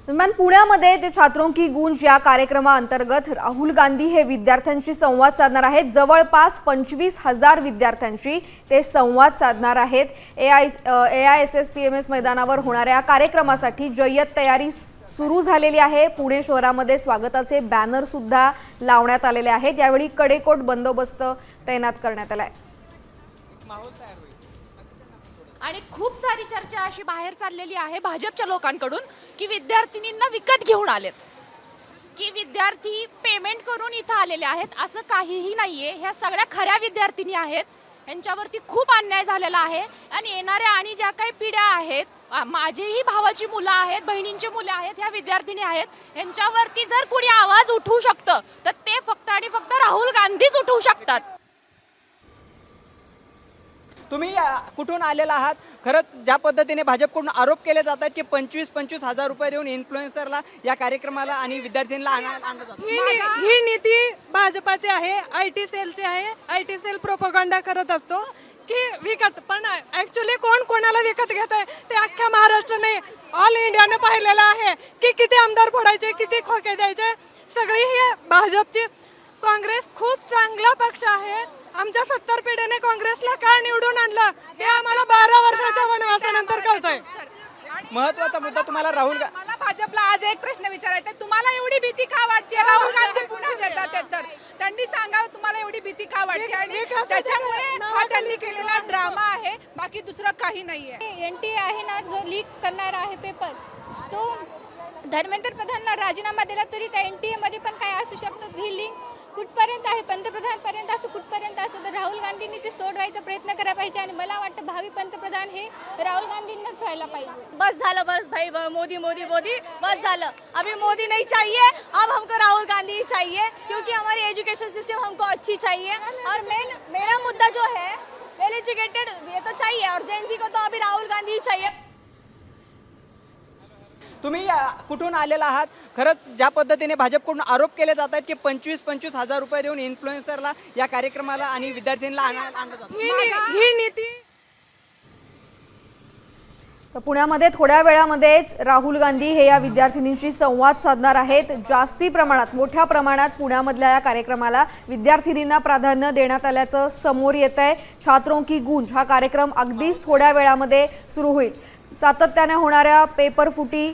दरम्यान पुण्यामध्ये ते छात्रों की गूंज या कार्यक्रमाअंतर्गत राहुल गांधी हे विद्यार्थ्यांशी संवाद साधणार आहेत। जवळपास 25,000 विद्यार्थ्यांशी ते संवाद साधणार आहेत। AISSPMS मैदानावर होणाऱ्या कार्यक्रमासाठी जय्यत तयारी सुरू झालेली आहे। पुणे शहरामध्ये स्वागताचे बॅनर सुद्धा लावण्यात आलेले आहेत। यावेळी कडेकोट बंदोबस्त तैनात करण्यात आलाय। आणि खूप सारी चर्चा अशी बाहेर चाललेली आहे भाजपच्या लोकांकडून की विद्यार्थिनींना विकत घेऊन आलेत, की विद्यार्थी पेमेंट करून इथं आलेले आहेत। असं काहीही नाहीये। ह्या सगळ्या खऱ्या विद्यार्थिनी आहेत। यांच्यावरती खूप अन्याय झालेला आहे आणि येणाऱ्या आणि ज्या काही पिढ्या आहेत, माझेही भावाची मुलं आहेत, बहिणींची मुलं आहेत, ह्या विद्यार्थिनी आहेत। यांच्यावरती जर कोणी आवाज उठवू शकतं तर ते फक्त आणि फक्त राहुल गांधीच उठवू शकतात। तुम्ही कुठून आलेला आहात? खरंच ज्या पद्धतीने भाजपकडून आरोप केले जातात की 25-25 हजार रुपये देऊन इन्फ्लुएन्सरला या कार्यक्रमाला आणि विद्यार्थ्यांना आणलं जातं। ही नीती भाजपाची आहे, IT सेलची आहे। IT सेल प्रोपगंडा करत असतो की विकत, पण ऍक्च्युली कोण कोणाला विकत घेत आहे ते अख्ख्या महाराष्ट्राने, ऑल इंडियाने पाहिलेलं आहे की किती आमदार फोडायचे, किती खोके द्यायचे। सगळी ही भाजपची, काँग्रेस खूप चांगला पक्ष आहे। आमच्या 70 पिढीने काँग्रेसला का निवडून आणलं ते आम्हाला 12 वर्षाच्या वनवासानंतर कळतंय। महत्वाचा मुद्दा तुम्हाला राहुल मला भाजपला आज एक प्रश्न विचारायचा आहे, तुम्हाला एवढी भीती का वाटते? राहुल गांधी पुन्हा येतात तर त्यांनी सांगावं तुम्हाला एवढी भीती का वाटते, आणि त्याच्यामुळे हा त्यांनी केलेला ड्रामा आहे, बाकी दुसरं काही नाहीये। NTA आहे ना जो लीक करणार आहे पेपर, तो धर्मेंद्र प्रधानला राजीनामा दिला तरी त्या NTA मध्ये पण काय असू शकतं। ही लिंक कुठपर्यंत आहे, पंतप्रधान पर्यंत असो, कुठपर्यंत असो, तर राहुल गांधींनी ते सोडवायचा प्रयत्न करायला पाहिजे। आणि मला वाटतं भावी पंतप्रधान हे राहुल गांधींनाच व्हायला पाहिजे। बस झालं, बस भाई, मोदी मोदी मोदी, बस झालं। अभी मोदी नहीं चाहिए, अब हमको राहुल गांधी ही चाहिए, क्योंकि हमारी एजुकेशन सिस्टम हमको अच्छी चाहिए। और मेरा मुद्दा जो है वेल एजुकेटेड ये तो चाहिए, और जेन को तो अभी राहुल गांधी ही चाहिए। तुम्ही कुठून आलेला आहात? खरंच ज्या पद्धतीने भाजपकडून आरोप केले जातात की 25-25 हजार रुपये देऊन इन्फ्लुएन्सरला या कार्यक्रमाला आणि विद्यार्थ्यांना आणलं जातं। ही नीती पुण्यामध्ये थोड्या वेळामध्येच राहुल गांधी हे या विद्यार्थिनींशी संवाद साधणार आहेत। जास्ती प्रमाणात, मोठ्या प्रमाणात पुण्यामधल्या या कार्यक्रमाला विद्यार्थिनींना प्राधान्य देण्यात आल्याचं समोर येत आहे। छात्रों की गूंज हा कार्यक्रम अगदीच थोड्या वेळामध्ये सुरू होईल। सातत्याने होणाऱ्या पेपर फुटी